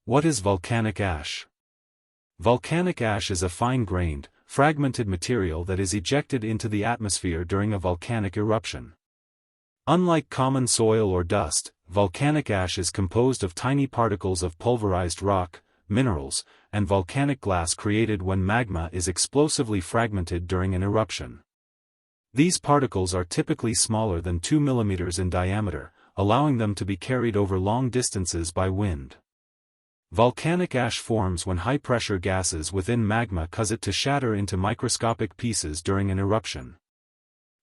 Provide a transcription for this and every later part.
What is volcanic ash? Volcanic ash is a fine-grained, fragmented material that is ejected into the atmosphere during a volcanic eruption. Unlike common soil or dust, volcanic ash is composed of tiny particles of pulverized rock, minerals, and volcanic glass created when magma is explosively fragmented during an eruption. These particles are typically smaller than 2 mm in diameter, allowing them to be carried over long distances by wind. Volcanic ash forms when high-pressure gases within magma cause it to shatter into microscopic pieces during an eruption.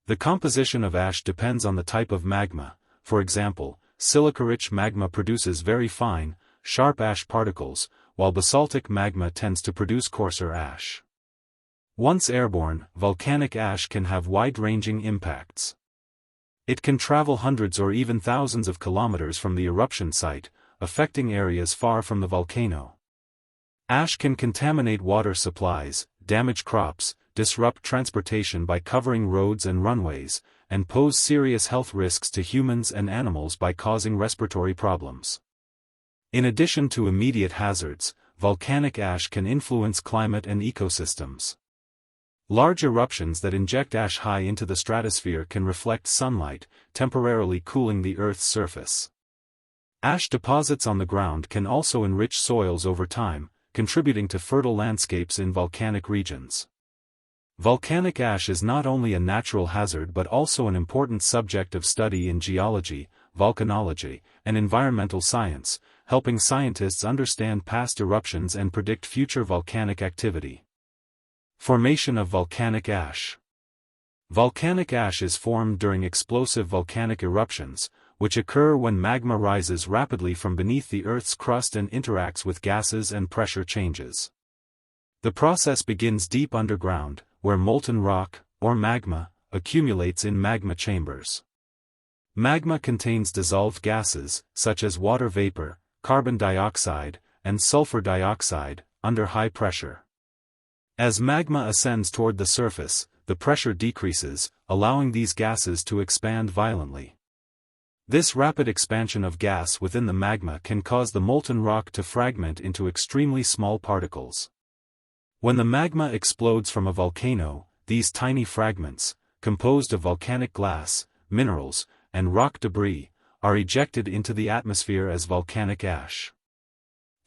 The composition of ash depends on the type of magma. For example, silica-rich magma produces very fine, sharp ash particles, while basaltic magma tends to produce coarser ash. Once airborne, volcanic ash can have wide-ranging impacts. It can travel hundreds or even thousands of kilometers from the eruption site, affecting areas far from the volcano. Ash can contaminate water supplies, damage crops, disrupt transportation by covering roads and runways, and pose serious health risks to humans and animals by causing respiratory problems. In addition to immediate hazards, volcanic ash can influence climate and ecosystems. Large eruptions that inject ash high into the stratosphere can reflect sunlight, temporarily cooling the Earth's surface. Ash deposits on the ground can also enrich soils over time, contributing to fertile landscapes in volcanic regions. Volcanic ash is not only a natural hazard but also an important subject of study in geology, volcanology, and environmental science, helping scientists understand past eruptions and predict future volcanic activity. Formation of volcanic ash. Volcanic ash is formed during explosive volcanic eruptions, which occur when magma rises rapidly from beneath the Earth's crust and interacts with gases and pressure changes. The process begins deep underground, where molten rock, or magma, accumulates in magma chambers. Magma contains dissolved gases, such as water vapor, carbon dioxide, and sulfur dioxide, under high pressure. As magma ascends toward the surface, the pressure decreases, allowing these gases to expand violently. This rapid expansion of gas within the magma can cause the molten rock to fragment into extremely small particles. When the magma explodes from a volcano, these tiny fragments, composed of volcanic glass, minerals, and rock debris, are ejected into the atmosphere as volcanic ash.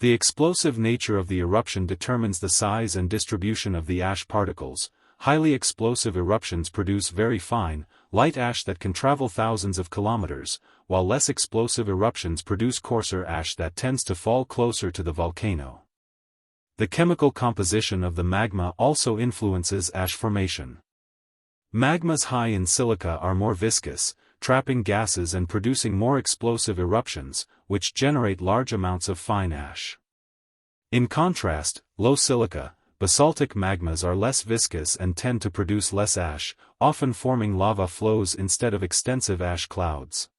The explosive nature of the eruption determines the size and distribution of the ash particles. Highly explosive eruptions produce very fine, light ash that can travel thousands of kilometers, while less explosive eruptions produce coarser ash that tends to fall closer to the volcano. The chemical composition of the magma also influences ash formation. Magmas high in silica are more viscous, trapping gases and producing more explosive eruptions, which generate large amounts of fine ash. In contrast, low silica, basaltic magmas are less viscous and tend to produce less ash, often forming lava flows instead of extensive ash clouds.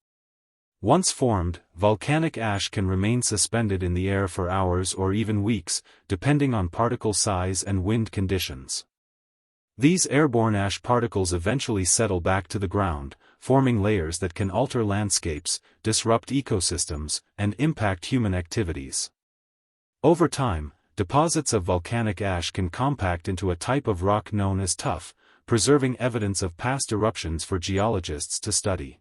Once formed, volcanic ash can remain suspended in the air for hours or even weeks, depending on particle size and wind conditions. These airborne ash particles eventually settle back to the ground, forming layers that can alter landscapes, disrupt ecosystems, and impact human activities. Over time, deposits of volcanic ash can compact into a type of rock known as tuff, preserving evidence of past eruptions for geologists to study.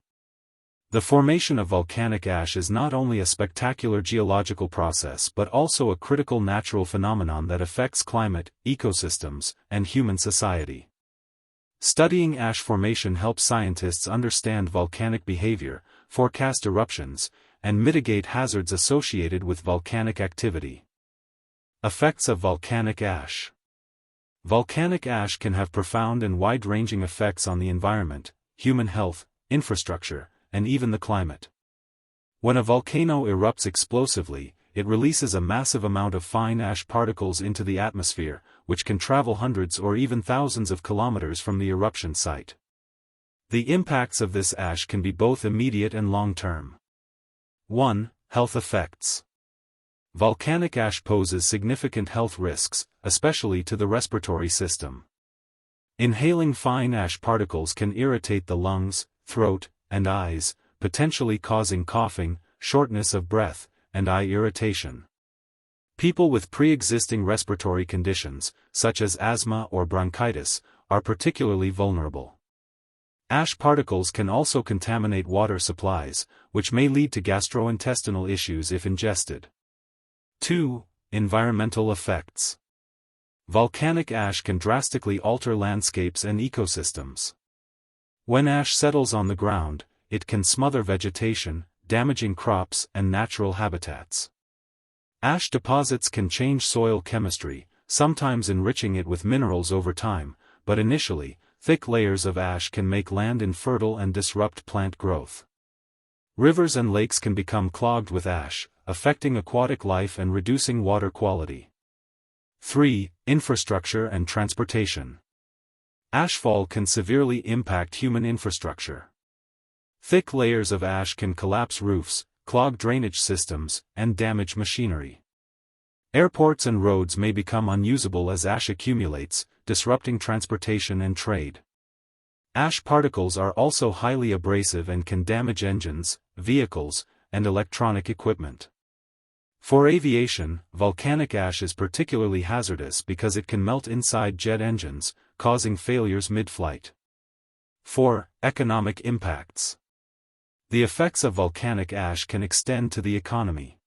The formation of volcanic ash is not only a spectacular geological process but also a critical natural phenomenon that affects climate, ecosystems, and human society. Studying ash formation helps scientists understand volcanic behavior, forecast eruptions, and mitigate hazards associated with volcanic activity. Effects of volcanic ash. Volcanic ash can have profound and wide-ranging effects on the environment, human health, infrastructure, and even the climate. When a volcano erupts explosively, it releases a massive amount of fine ash particles into the atmosphere, which can travel hundreds or even thousands of kilometers from the eruption site. The impacts of this ash can be both immediate and long-term. 1. Health effects. Volcanic ash poses significant health risks, especially to the respiratory system. Inhaling fine ash particles can irritate the lungs, throat, and eyes, potentially causing coughing, shortness of breath, and eye irritation. People with pre-existing respiratory conditions, such as asthma or bronchitis, are particularly vulnerable. Ash particles can also contaminate water supplies, which may lead to gastrointestinal issues if ingested. 2. Environmental effects. Volcanic ash can drastically alter landscapes and ecosystems. When ash settles on the ground, it can smother vegetation, damaging crops and natural habitats. Ash deposits can change soil chemistry, sometimes enriching it with minerals over time, but initially, thick layers of ash can make land infertile and disrupt plant growth. Rivers and lakes can become clogged with ash, affecting aquatic life and reducing water quality. 3. Infrastructure and transportation. Ashfall can severely impact human infrastructure. Thick layers of ash can collapse roofs, clog drainage systems, and damage machinery. Airports and roads may become unusable as ash accumulates, disrupting transportation and trade. Ash particles are also highly abrasive and can damage engines, vehicles, and electronic equipment. For aviation, volcanic ash is particularly hazardous because it can melt inside jet engines, causing failures mid-flight. 4. Economic impacts. The effects of volcanic ash can extend to the economy.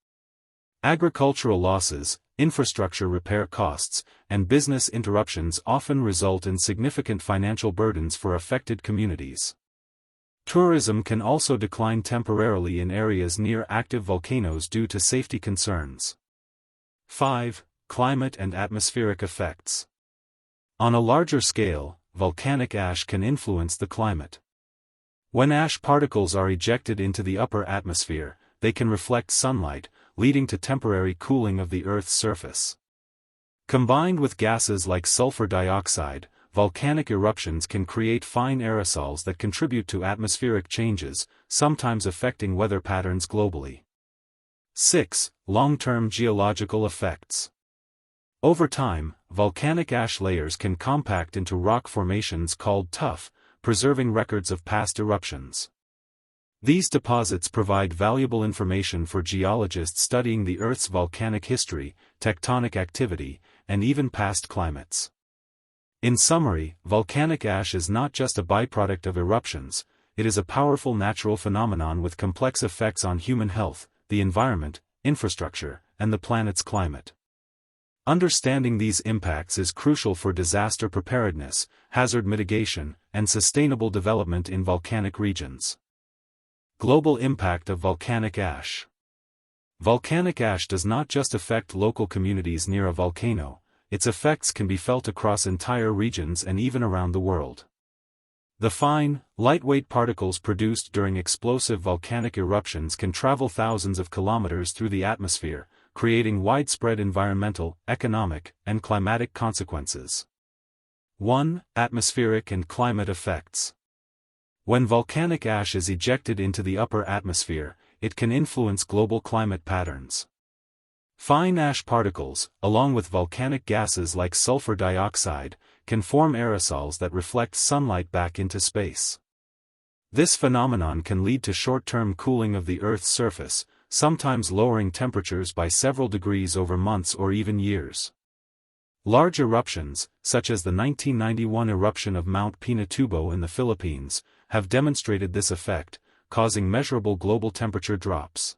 Agricultural losses, infrastructure repair costs, and business interruptions often result in significant financial burdens for affected communities. Tourism can also decline temporarily in areas near active volcanoes due to safety concerns. 5. Climate and atmospheric effects. On a larger scale, volcanic ash can influence the climate. When ash particles are ejected into the upper atmosphere, they can reflect sunlight, leading to temporary cooling of the Earth's surface. Combined with gases like sulfur dioxide, volcanic eruptions can create fine aerosols that contribute to atmospheric changes, sometimes affecting weather patterns globally. 6. Long-term geological effects. Over time, volcanic ash layers can compact into rock formations called tuff, preserving records of past eruptions. These deposits provide valuable information for geologists studying the Earth's volcanic history, tectonic activity, and even past climates. In summary, volcanic ash is not just a byproduct of eruptions, it is a powerful natural phenomenon with complex effects on human health, the environment, infrastructure, and the planet's climate. Understanding these impacts is crucial for disaster preparedness, hazard mitigation, and sustainable development in volcanic regions. Global impact of volcanic ash. Volcanic ash does not just affect local communities near a volcano, its effects can be felt across entire regions and even around the world. The fine, lightweight particles produced during explosive volcanic eruptions can travel thousands of kilometers through the atmosphere, creating widespread environmental, economic, and climatic consequences. 1. Atmospheric and climate effects. When volcanic ash is ejected into the upper atmosphere, it can influence global climate patterns. Fine ash particles, along with volcanic gases like sulfur dioxide, can form aerosols that reflect sunlight back into space. This phenomenon can lead to short-term cooling of the Earth's surface, sometimes lowering temperatures by several degrees over months or even years. Large eruptions, such as the 1991 eruption of Mount Pinatubo in the Philippines, have demonstrated this effect, causing measurable global temperature drops.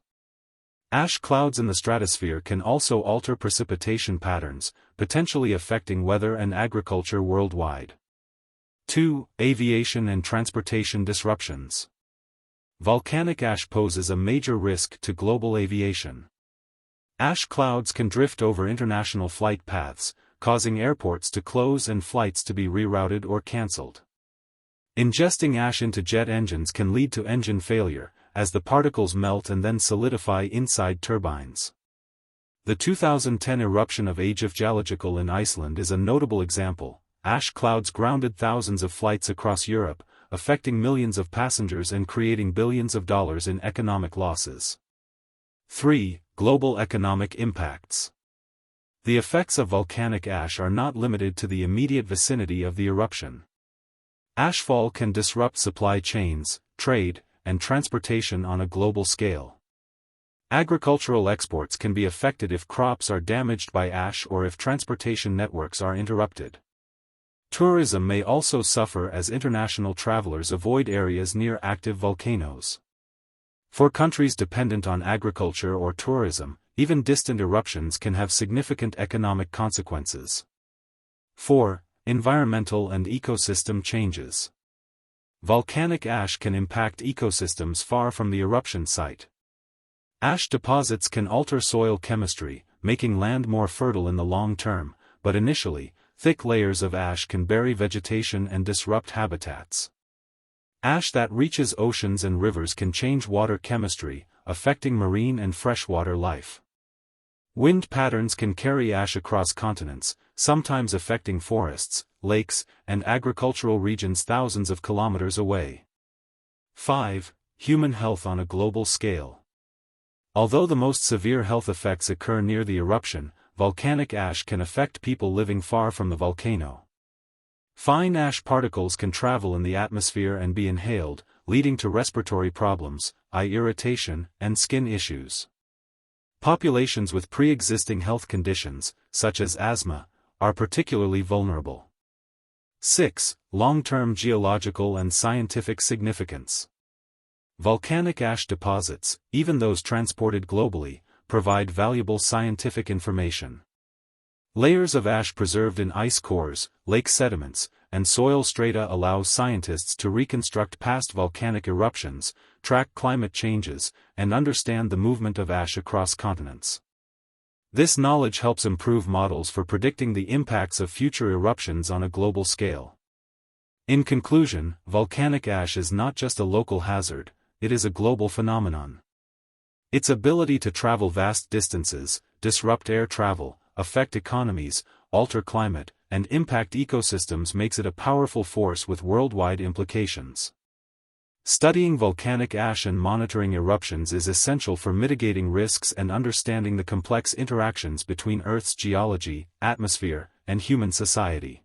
Ash clouds in the stratosphere can also alter precipitation patterns, potentially affecting weather and agriculture worldwide. 2. Aviation and transportation disruptions. Volcanic ash poses a major risk to global aviation. Ash clouds can drift over international flight paths, causing airports to close and flights to be rerouted or cancelled. Ingesting ash into jet engines can lead to engine failure, as the particles melt and then solidify inside turbines. The 2010 eruption of Geology in Iceland is a notable example. Ash clouds grounded thousands of flights across Europe, affecting millions of passengers and creating billions of dollars in economic losses. 3. Global economic impacts. The effects of volcanic ash are not limited to the immediate vicinity of the eruption. Ashfall can disrupt supply chains, trade, and transportation on a global scale. Agricultural exports can be affected if crops are damaged by ash or if transportation networks are interrupted. Tourism may also suffer as international travelers avoid areas near active volcanoes. For countries dependent on agriculture or tourism, even distant eruptions can have significant economic consequences. 4. Environmental and ecosystem changes. Volcanic ash can impact ecosystems far from the eruption site. Ash deposits can alter soil chemistry, making land more fertile in the long term, but initially, thick layers of ash can bury vegetation and disrupt habitats. Ash that reaches oceans and rivers can change water chemistry, affecting marine and freshwater life. Wind patterns can carry ash across continents, sometimes affecting forests, lakes, and agricultural regions thousands of kilometers away. 5. Human health on a global scale. Although the most severe health effects occur near the eruption, volcanic ash can affect people living far from the volcano. Fine ash particles can travel in the atmosphere and be inhaled, leading to respiratory problems, eye irritation, and skin issues. Populations with pre-existing health conditions, such as asthma, are particularly vulnerable. 6. Long-term geological and scientific significance. Volcanic ash deposits, even those transported globally, provide valuable scientific information. Layers of ash preserved in ice cores, lake sediments, and soil strata allow scientists to reconstruct past volcanic eruptions, track climate changes, and understand the movement of ash across continents. This knowledge helps improve models for predicting the impacts of future eruptions on a global scale. In conclusion, volcanic ash is not just a local hazard, it is a global phenomenon. Its ability to travel vast distances, disrupt air travel, affect economies, alter climate, and impact ecosystems makes it a powerful force with worldwide implications. Studying volcanic ash and monitoring eruptions is essential for mitigating risks and understanding the complex interactions between Earth's geology, atmosphere, and human society.